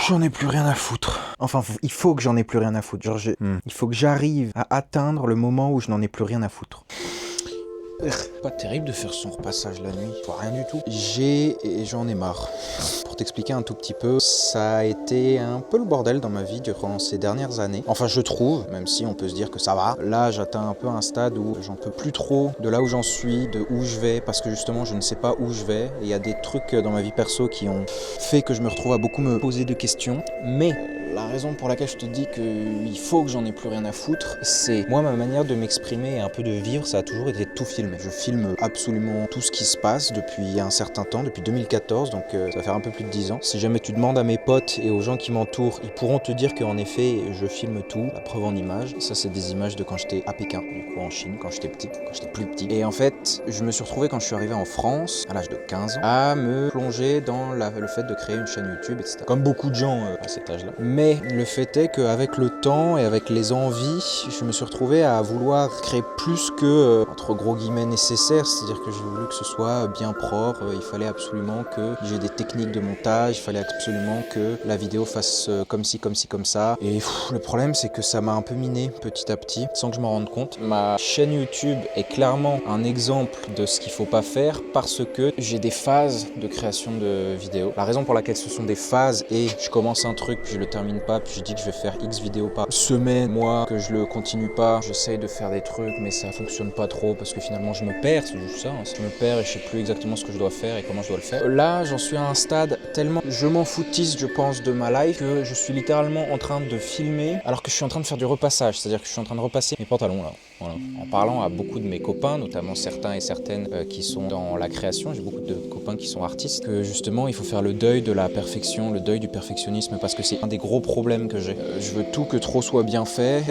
J'en ai plus rien à foutre. Enfin, il faut que j'en ai plus rien à foutre. Genre, il faut que j'arrive à atteindre le moment où je n'en ai plus rien à foutre. Pas terrible de faire son repassage la nuit, rien du tout. J'en ai marre. Pour t'expliquer un tout petit peu, ça a été un peu le bordel dans ma vie durant ces dernières années. Enfin, je trouve, même si on peut se dire que ça va. Là, j'atteins un peu un stade où j'en peux plus trop de là où j'en suis, de où je vais, parce que justement, je ne sais pas où je vais. Et il y a des trucs dans ma vie perso qui ont fait que je me retrouve à beaucoup me poser de questions. Mais la raison pour laquelle je te dis qu'il faut que j'en ai plus rien à foutre, c'est moi, ma manière de m'exprimer et un peu de vivre, ça a toujours été de tout filmer. Je filme absolument tout ce qui se passe depuis un certain temps, depuis 2014, donc ça va faire un peu plus de 10 ans. Si jamais tu demandes à mes potes et aux gens qui m'entourent, ils pourront te dire qu'en effet, je filme tout, la preuve en images. Ça, c'est des images de quand j'étais à Pékin, du coup en Chine, quand j'étais petit, quand j'étais plus petit. Et en fait, je me suis retrouvé quand je suis arrivé en France, à l'âge de 15 ans, à me plonger dans le fait de créer une chaîne YouTube, etc. Comme beaucoup de gens à cet âge-là. Mais le fait est qu'avec le temps et avec les envies, je me suis retrouvé à vouloir créer plus que, entre gros guillemets, nécessaire. C'est-à-dire que j'ai voulu que ce soit bien propre, il fallait absolument que j'ai des techniques de montage, il fallait absolument que la vidéo fasse comme ci, comme ci, comme ça. Et le problème, c'est que ça m'a un peu miné petit à petit, sans que je m'en rende compte. Ma chaîne YouTube est clairement un exemple de ce qu'il faut pas faire parce que j'ai des phases de création de vidéos. La raison pour laquelle ce sont des phases et je commence un truc, puis je le termine pas, puis je dis que je vais faire X vidéos par semaine, moi, que je le continue pas, j'essaye de faire des trucs, mais ça fonctionne pas trop parce que finalement je me perds, c'est juste ça, hein. Je me perds et je sais plus exactement ce que je dois faire et comment je dois le faire. Là, j'en suis à un stade tellement je m'en foutisse, je pense, de ma life que je suis littéralement en train de filmer alors que je suis en train de faire du repassage, c'est-à-dire que je suis en train de repasser mes pantalons là. Voilà. En parlant à beaucoup de mes copains, notamment certains et certaines qui sont dans la création, j'ai beaucoup de copains qui sont artistes, que justement il faut faire le deuil de la perfection, le deuil du perfectionnisme, parce que c'est un des gros problèmes que j'ai. Je veux tout que trop soit bien fait,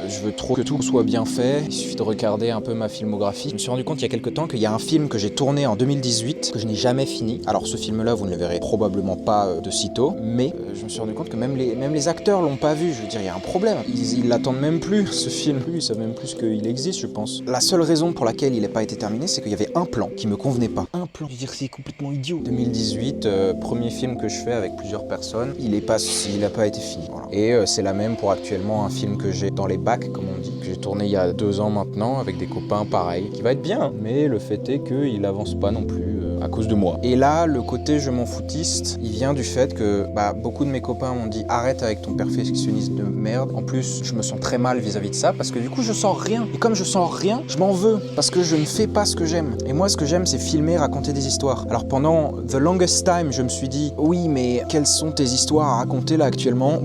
je veux trop que tout soit bien fait, il suffit de regarder un peu ma filmographie. Je me suis rendu compte il y a quelques temps qu'il y a un film que j'ai tourné en 2018, que je n'ai jamais fini. Alors ce film-là, vous ne le verrez probablement pas de sitôt, mais je me suis rendu compte que même les acteurs l'ont pas vu, je veux dire, il y a un problème. Ils l'attendent même plus, ce film, ils savent même plus qu'il existe, je pense. La seule raison pour laquelle il n'a pas été terminé, c'est qu'il y avait un plan qui me convenait pas. Un plan, je veux dire, c'est complètement idiot. 2018, premier film que je fais avec plusieurs personnes, il n'a pas été fini. Voilà. Et c'est la même pour actuellement un film que j'ai dans les bacs, comme on dit, que j'ai tourné il y a 2 ans maintenant avec des copains pareil, qui va être bien, mais le fait est qu'il avance pas non plus à cause de moi. Et là, le côté je m'en foutiste, il vient du fait que beaucoup de mes copains m'ont dit arrête avec ton perfectionnisme de merde. En plus, je me sens très mal vis-à-vis de ça parce que du coup, je sens rien. Et comme je sens rien, je m'en veux parce que je ne fais pas ce que j'aime. Et moi, ce que j'aime, c'est filmer, raconter des histoires. Alors pendant the longest time, je me suis dit oui, mais quelles sont tes histoires à raconter là actuellement?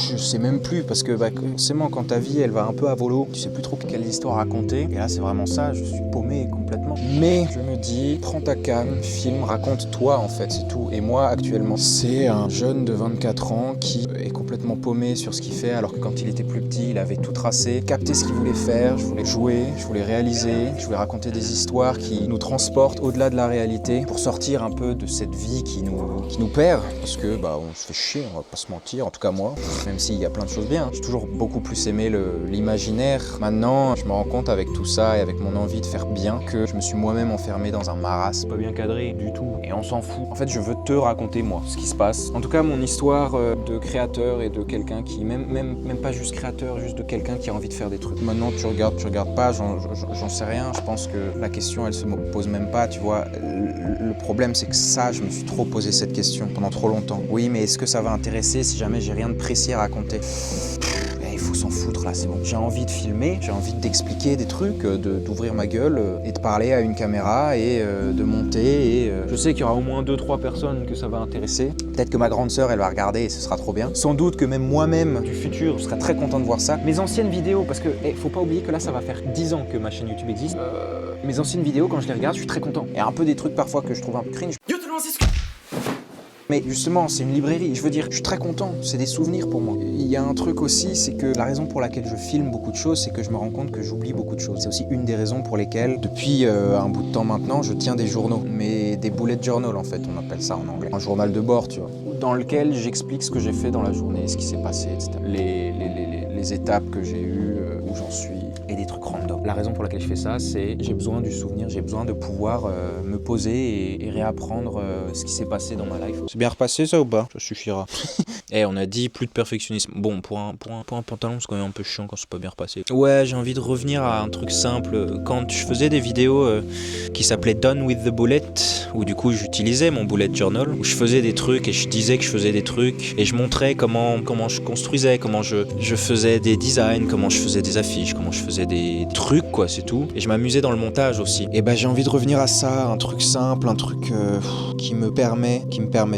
Je sais même plus parce que forcément quand ta vie elle va un peu à volo, tu sais plus trop quelle histoire raconter. Et là c'est vraiment ça, je suis paumé complètement. Mais je me dis, prends ta canne, filme, raconte-toi en fait, c'est tout. Et moi actuellement, c'est un jeune de 24 ans qui est complètement paumé sur ce qu'il fait alors que quand il était plus petit, il avait tout tracé, capté ce qu'il voulait faire, je voulais jouer, je voulais réaliser, je voulais raconter des histoires qui nous transportent au-delà de la réalité pour sortir un peu de cette vie qui nous perd parce que on se fait chier, on va pas se mentir, en tout cas moi. Même s'il y a plein de choses bien. J'ai toujours beaucoup plus aimé l'imaginaire. Maintenant, je me rends compte avec tout ça et avec mon envie de faire bien que je me suis moi-même enfermé dans un marasme. Pas bien cadré du tout. Et on s'en fout. En fait, je veux te raconter, moi, ce qui se passe. En tout cas, mon histoire de créateur et de quelqu'un qui, même pas juste créateur, juste de quelqu'un qui a envie de faire des trucs. Maintenant, tu regardes pas, j'en sais rien. Je pense que la question, elle se me pose même pas, tu vois. Le problème, c'est que ça, je me suis trop posé cette question pendant trop longtemps. Oui, mais est-ce que ça va intéresser si jamais j'ai rien de précis à raconter? Il faut s'en foutre là, c'est bon. J'ai envie de filmer, j'ai envie d'expliquer des trucs, d'ouvrir ma gueule et de parler à une caméra et de monter. Et je sais qu'il y aura au moins 2-3 personnes que ça va intéresser. Peut-être que ma grande sœur elle va regarder et ce sera trop bien. Sans doute que même moi-même du futur, je serai très content de voir ça. Mes anciennes vidéos, parce que faut pas oublier que là ça va faire 10 ans que ma chaîne YouTube existe. Mes anciennes vidéos, quand je les regarde, je suis très content. Il y a un peu des trucs parfois que je trouve un peu cringe. Mais justement, c'est une librairie, je veux dire, je suis très content, c'est des souvenirs pour moi. Il y a un truc aussi, c'est que la raison pour laquelle je filme beaucoup de choses, c'est que je me rends compte que j'oublie beaucoup de choses. C'est aussi une des raisons pour lesquelles, depuis un bout de temps maintenant, je tiens des journaux. Mais des bullet journal en fait, on appelle ça en anglais. Un journal de bord, tu vois. Dans lequel j'explique ce que j'ai fait dans la journée, ce qui s'est passé, etc. Les étapes que j'ai eues, où j'en suis et des trucs random. La raison pour laquelle je fais ça, c'est j'ai besoin du souvenir, j'ai besoin de pouvoir me poser et réapprendre ce qui s'est passé dans ma life. C'est bien repassé ça ou pas? Ça suffira. Eh, on a dit plus de perfectionnisme. Bon, pour un pantalon, c'est quand même un peu chiant quand c'est pas bien repassé. Ouais, j'ai envie de revenir à un truc simple. Quand je faisais des vidéos qui s'appelaient Done with the Bullet, où du coup j'utilisais mon bullet journal, où je faisais des trucs et je disais que je faisais des trucs, et je montrais comment je construisais, comment je faisais des designs, comment je faisais des affiches, comment je faisais des trucs, quoi, c'est tout. Et je m'amusais dans le montage aussi. Et bah j'ai envie de revenir à ça, un truc simple, un truc qui me permet,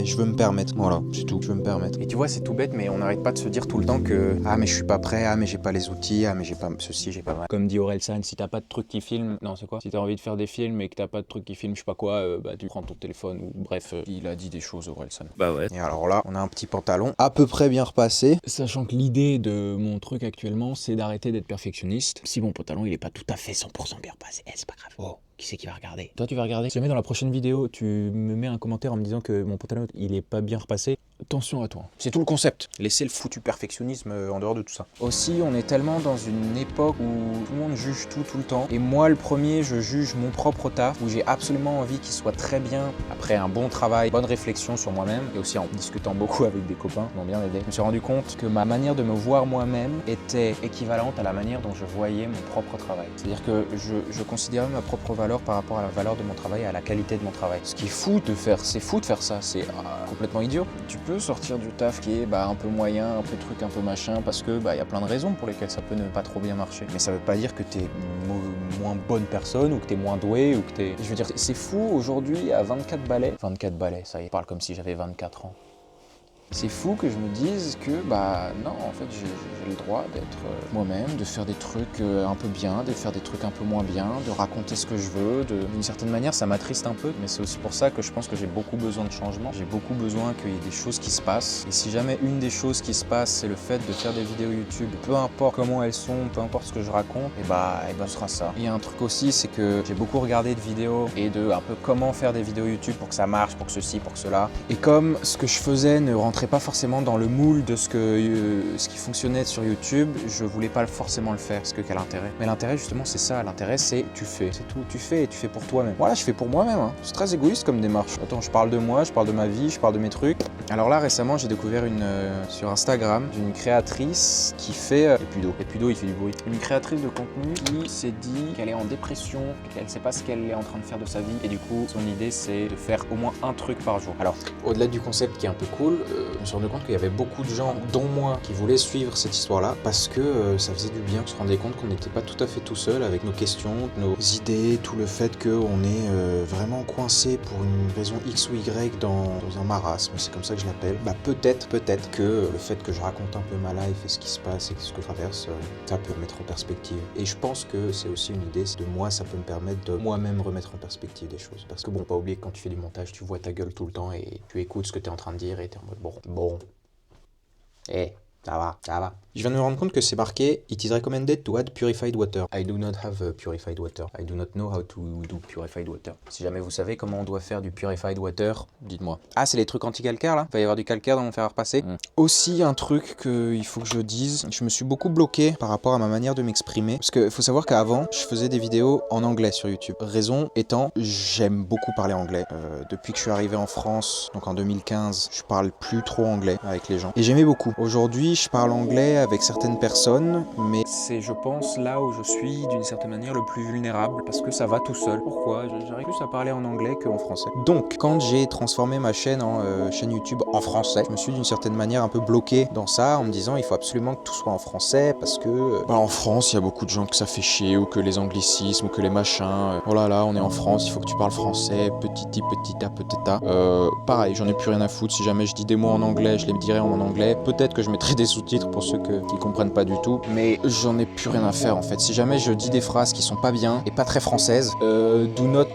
je veux me permettre. Voilà, c'est tout, je veux me permettre. Et tu vois, c'est tout bête, mais on n'arrête pas de se dire tout le temps que ah mais je suis pas prêt, ah mais j'ai pas les outils, ah mais j'ai pas ceci, j'ai pas mal. Comme dit Orelsan, si t'as pas de truc qui filme, non c'est quoi? Si t'as envie de faire des films et que t'as pas de truc qui filme, je sais pas quoi, bah tu prends ton téléphone ou bref, il a dit des choses Orelsan. Bah ouais. Et alors là, on a un petit pantalon à peu près bien repassé. Sachant que l'idée de mon truc actuellement, c'est d'arrêter d'être perfectionniste. Si mon pantalon il est pas tout à fait 100% bien repassé, c'est pas grave. Oh. Qui c'est qui va regarder? Toi, tu vas regarder? Si jamais dans la prochaine vidéo, tu me mets un commentaire en me disant que mon pantalon, il est pas bien repassé, attention à toi. C'est tout le concept. Laissez le foutu perfectionnisme en dehors de tout ça. Aussi, on est tellement dans une époque où tout le monde juge tout le temps. Et moi, le premier, je juge mon propre taf, où j'ai absolument envie qu'il soit très bien, après un bon travail, bonne réflexion sur moi-même, et aussi en discutant beaucoup avec des copains qui m'ont bien aidé. Je me suis rendu compte que ma manière de me voir moi-même était équivalente à la manière dont je voyais mon propre travail. C'est-à-dire que je considérais ma propre valeur par rapport à la valeur de mon travail et à la qualité de mon travail. Ce qui est fou de faire, c'est ça, c'est complètement idiot. Tu peux sortir du taf qui est un peu moyen, un peu truc, un peu machin, parce que y a plein de raisons pour lesquelles ça peut ne pas trop bien marcher. Mais ça veut pas dire que t'es moins bonne personne ou que t'es moins doué ou que t'es... Je veux dire, c'est fou aujourd'hui à 24 balais, ça y est, je parle comme si j'avais 24 ans. C'est fou que je me dise que, non, en fait, j'ai le droit d'être moi-même, de faire des trucs un peu bien, de faire des trucs un peu moins bien, de raconter ce que je veux. D'une certaine manière, ça m'attriste un peu, mais c'est aussi pour ça que je pense que j'ai beaucoup besoin de changement. J'ai beaucoup besoin qu'il y ait des choses qui se passent. Et si jamais une des choses qui se passe, c'est le fait de faire des vidéos YouTube, peu importe comment elles sont, peu importe ce que je raconte, et ce sera ça. Il y a un truc aussi, c'est que j'ai beaucoup regardé de vidéos et de un peu comment faire des vidéos YouTube pour que ça marche, pour que ceci, pour que cela. Et comme ce que je faisais ne rentrait pas forcément dans le moule de ce qui fonctionnait sur YouTube, je voulais pas forcément le faire, parce que quel intérêt? Mais l'intérêt justement c'est ça, l'intérêt c'est tu fais, c'est tout, tu fais et tu fais pour toi-même. Voilà, je fais pour moi-même, hein. C'est très égoïste comme démarche. Attends, je parle de moi, je parle de ma vie, je parle de mes trucs. Alors là récemment j'ai découvert sur Instagram d'une créatrice qui fait Epudo il fait du bruit. Une créatrice de contenu qui s'est dit qu'elle est en dépression, qu'elle sait pas ce qu'elle est en train de faire de sa vie et du coup son idée c'est de faire au moins un truc par jour. Alors au-delà du concept qui est un peu cool, je me suis rendu compte qu'il y avait beaucoup de gens, dont moi, qui voulaient suivre cette histoire-là parce que ça faisait du bien. On se rendait compte qu'on n'était pas tout à fait tout seul avec nos questions, nos idées, tout le fait qu'on est vraiment coincé pour une raison X ou Y dans un marasme, c'est comme ça que je l'appelle. Peut-être que le fait que je raconte un peu ma life et ce qui se passe et ce que je traverse, ça peut me mettre en perspective. Et je pense que c'est aussi une idée, c'est de moi, ça peut me permettre de moi-même remettre en perspective des choses. Parce que bon, pas oublier que quand tu fais du montage, tu vois ta gueule tout le temps et tu écoutes ce que tu es en train de dire et tu es en mode bon. Ça va. Je viens de me rendre compte que c'est marqué « It is recommended to add purified water ». I do not have purified water. I do not know how to do purified water. Si jamais vous savez comment on doit faire du purified water, dites-moi. Ah, c'est les trucs anti-calcaire là? Il va y avoir du calcaire dans mon fer à repasser. Aussi, un truc qu'il faut que je dise, je me suis beaucoup bloqué par rapport à ma manière de m'exprimer. Parce qu'il faut savoir qu'avant, je faisais des vidéos en anglais sur YouTube. Raison étant, j'aime beaucoup parler anglais. Depuis que je suis arrivé en France, donc en 2015, je parle plus trop anglais avec les gens. Et j'aimais beaucoup. Aujourd'hui, je parle anglais avec certaines personnes, mais c'est, je pense, là où je suis d'une certaine manière le plus vulnérable, parce que ça va tout seul. Pourquoi? J'arrive plus à parler en anglais qu'en français. Donc, quand j'ai transformé ma chaîne en chaîne YouTube en français, je me suis d'une certaine manière un peu bloqué dans ça, en me disant il faut absolument que tout soit en français, parce que en France, il y a beaucoup de gens que ça fait chier, ou que les anglicismes, ou que les machins, oh là là, on est en France, il faut que tu parles français, petit a, petit a. Pareil, j'en ai plus rien à foutre, si jamais je dis des mots en anglais, je les dirai en anglais, peut-être que je mettrai des sous-titres pour ceux qui comprennent pas du tout, mais j'en ai plus rien à faire en fait. Si jamais je dis des phrases qui sont pas bien et pas très françaises, do not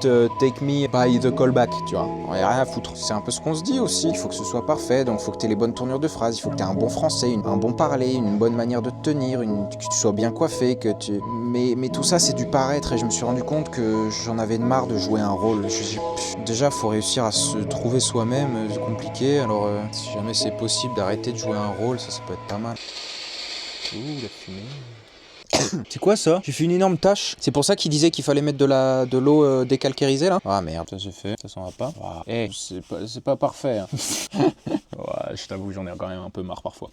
take me by the callback, tu vois, on y a rien à foutre. C'est un peu ce qu'on se dit aussi, il faut que ce soit parfait, donc il faut que tu aies les bonnes tournures de phrases, il faut que tu aies un bon français, un bon parler, une bonne manière de te tenir, que tu sois bien coiffé, que tu... Mais tout ça c'est du paraître et je me suis rendu compte que j'en avais marre de jouer un rôle. Déjà faut réussir à se trouver soi-même, c'est compliqué, alors si jamais c'est possible d'arrêter de jouer un rôle, ça peut être pas mal. Ouh, la fumée. C'est quoi ça? J'ai fait une énorme tache. C'est pour ça qu'il disait qu'il fallait mettre de l'eau décalcérisée là? Ah merde, ça c'est fait, ça s'en va pas. Ah, hey, c'est pas parfait. Hein. Ouais, je t'avoue, j'en ai quand même un peu marre parfois.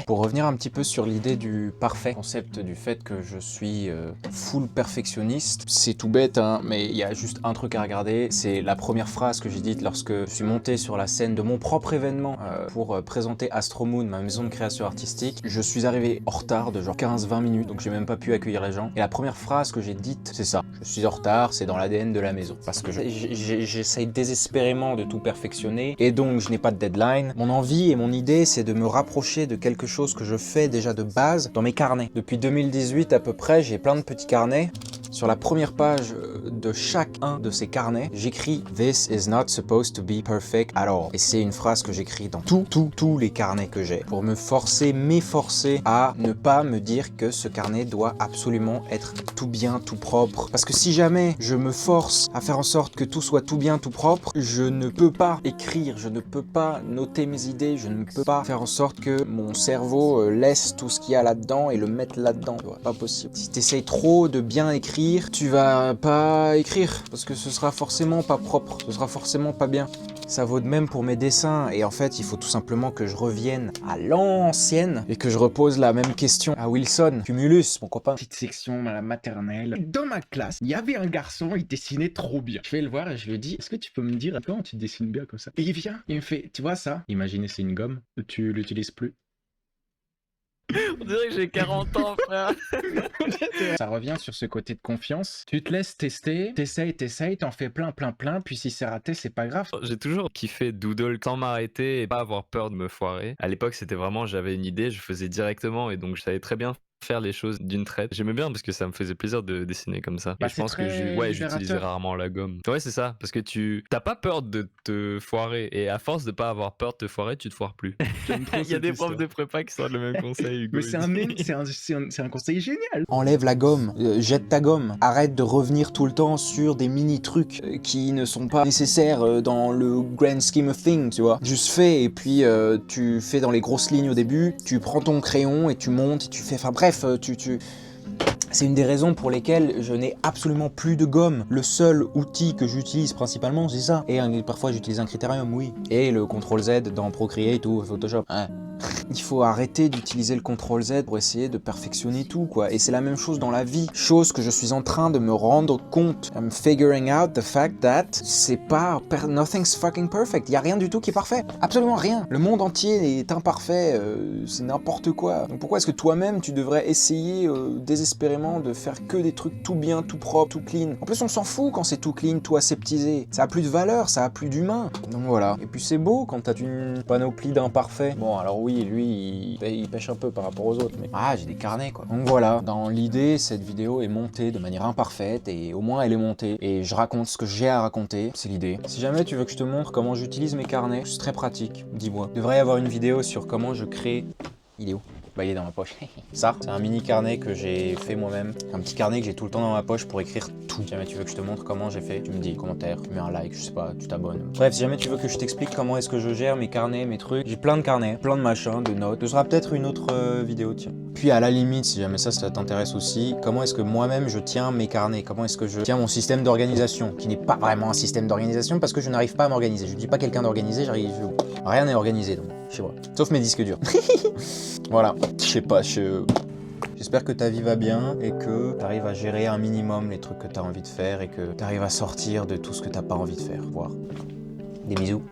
Pour revenir un petit peu sur l'idée du parfait, concept du fait que je suis full perfectionniste, c'est tout bête, hein, mais il y a juste un truc à regarder, c'est la première phrase que j'ai dite lorsque je suis monté sur la scène de mon propre événement pour présenter Astro Moon, ma maison de création artistique. Je suis arrivé en retard de genre 15-20 minutes, donc j'ai même pas pu accueillir les gens. Et la première phrase que j'ai dite, c'est ça. Je suis en retard, c'est dans l'ADN de la maison. Parce que j'essaye désespérément de tout perfectionner, et donc je n'ai pas de deadline. Mon envie et mon idée, c'est de me rapprocher de quelque chose que je fais déjà de base dans mes carnets. Depuis 2018 à peu près, j'ai plein de petits carnets. Sur la première page de chacun de ces carnets, j'écris « This is not supposed to be perfect at all ». Et c'est une phrase que j'écris dans tous les carnets que j'ai, pour m'efforcer à ne pas me dire que ce carnet doit absolument être tout bien, tout propre. Parce que si jamais je me force à faire en sorte que tout soit tout bien, tout propre, je ne peux pas écrire, je ne peux pas noter mes idées, je ne peux pas faire en sorte que mon cerveau laisse tout ce qu'il y a là-dedans et le mettre là-dedans. Pas possible. Si tu essayes trop de bien écrire, tu vas pas écrire parce que ce sera forcément pas propre, ce sera forcément pas bien. Ça vaut de même pour mes dessins et en fait il faut tout simplement que je revienne à l'ancienne et que je repose la même question à Wilson Cumulus, mon copain. Petite section à la maternelle. Dans ma classe, il y avait un garçon, il dessinait trop bien. Je vais le voir et je lui dis, est-ce que tu peux me dire comment tu dessines bien comme ça? Et il vient, il me fait, tu vois ça? Imaginez c'est une gomme, tu l'utilises plus. On dirait que j'ai 40 ans, frère. Ça revient sur ce côté de confiance. Tu te laisses tester, t'essayes, t'en fais plein, puis si c'est raté, c'est pas grave. J'ai toujours kiffé doodle sans m'arrêter et pas avoir peur de me foirer. À l'époque, c'était vraiment, j'avais une idée, je faisais directement et donc je savais très bien faire les choses d'une traite. J'aimais bien parce que ça me faisait plaisir de dessiner comme ça. Bah, Et je pense que j'utilisais libérateur. rarement la gomme. Ouais, c'est ça, parce que t'as pas peur de te foirer et à force de pas avoir peur de te foirer, tu te foires plus. Il y a des profs de prépa qui sortent le même conseil, Hugo. Mais c'est un conseil génial. Enlève la gomme, jette ta gomme, arrête de revenir tout le temps sur des mini trucs qui ne sont pas nécessaires dans le grand scheme of things, tu vois. Juste fais et puis tu fais dans les grosses lignes au début, tu prends ton crayon et tu montes et tu fais, enfin bref, c'est une des raisons pour lesquelles je n'ai absolument plus de gomme. Le seul outil que j'utilise principalement, c'est ça. Et parfois j'utilise un Criterium, oui. Et le CTRL-Z dans Procreate ou Photoshop. Hein. Il faut arrêter d'utiliser le CTRL-Z pour essayer de perfectionner tout, quoi. Et c'est la même chose dans la vie. Chose que je suis en train de me rendre compte. I'm figuring out the fact that c'est pas... Nothing's fucking perfect. Il y a rien du tout qui est parfait. Absolument rien. Le monde entier est imparfait. C'est n'importe quoi. Donc pourquoi est-ce que toi-même, tu devrais essayer désespérément de faire que des trucs tout bien, tout propre, tout clean? En plus, on s'en fout quand c'est tout clean, tout aseptisé. Ça a plus de valeur, ça a plus d'humain. Donc voilà. Et puis c'est beau quand t'as une panoplie d'imparfaits. Bon, alors oui, lui, il pêche un peu par rapport aux autres, mais ah, j'ai des carnets, quoi. Donc voilà, dans l'idée, cette vidéo est montée de manière imparfaite, et au moins elle est montée, et je raconte ce que j'ai à raconter, c'est l'idée. Si jamais tu veux que je te montre comment j'utilise mes carnets, c'est très pratique, dis-moi. Il devrait y avoir une vidéo sur comment je crée... Il est où? Bah il est dans ma poche. Ça, c'est un mini carnet que j'ai fait moi-même. Un petit carnet que j'ai tout le temps dans ma poche pour écrire tout. Si jamais tu veux que je te montre comment j'ai fait, tu me dis commentaire, tu mets un like, je sais pas, tu t'abonnes. Bref, si jamais tu veux que je t'explique comment est-ce que je gère mes carnets, mes trucs, j'ai plein de carnets, plein de machins, de notes. Ce sera peut-être une autre vidéo, tiens. Puis à la limite, si jamais ça t'intéresse aussi, comment est-ce que moi-même je tiens mes carnets? Comment est-ce que je tiens mon système d'organisation? Qui n'est pas vraiment un système d'organisation parce que je n'arrive pas à m'organiser. Je dis pas quelqu'un d'organisé, j'arrive... Rien n'est organisé, donc, je sais pas. Sauf mes disques durs. Voilà, je sais pas, j'espère que ta vie va bien et que tu arrives à gérer un minimum les trucs que tu as envie de faire et que tu arrives à sortir de tout ce que t'as pas envie de faire. Voir. Des bisous.